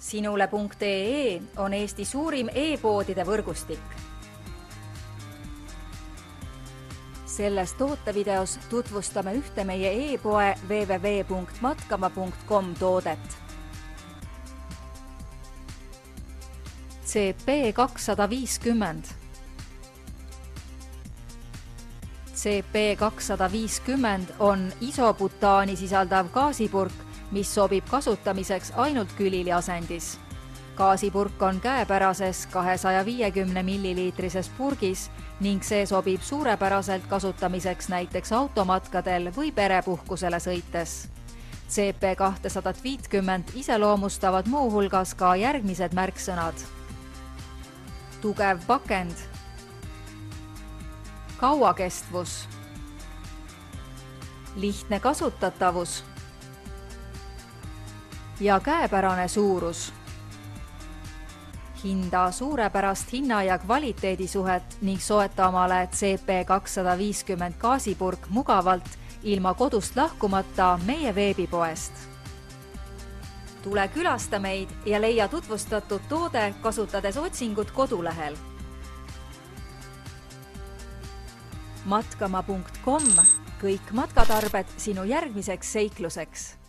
Sinule.ee on Eesti suurim e-poodide võrgustik. Selles tootevideos tutvustame ühte meie e-poe www.matkama.com toodet. CP250. CP250 on isobutaani sisaldav gaasipurk, mis sobib kasutamiseks ainult küliliasendis. Gaasipurk on käepärases 250 milliliitrises purgis ning see sobib suurepäraselt kasutamiseks näiteks automatkadel või perepuhkusele sõites. CP250 iseloomustavad muuhulgas ka järgmised märksõnad. Tugev pakend, kauakestvus, lihtne kasutatavus ja käepärane suurus. Hinda suurepärast hinna ja kvaliteedi suhet ning soeta omale CP250 gaasipurk mugavalt ilma kodust lahkumata meie veebipoest. Tule külasta meid ja leia tutvustatud toode kasutades otsingut kodulehel. Matkama.com, kõik matkatarbed sinu järgmiseks seikluseks.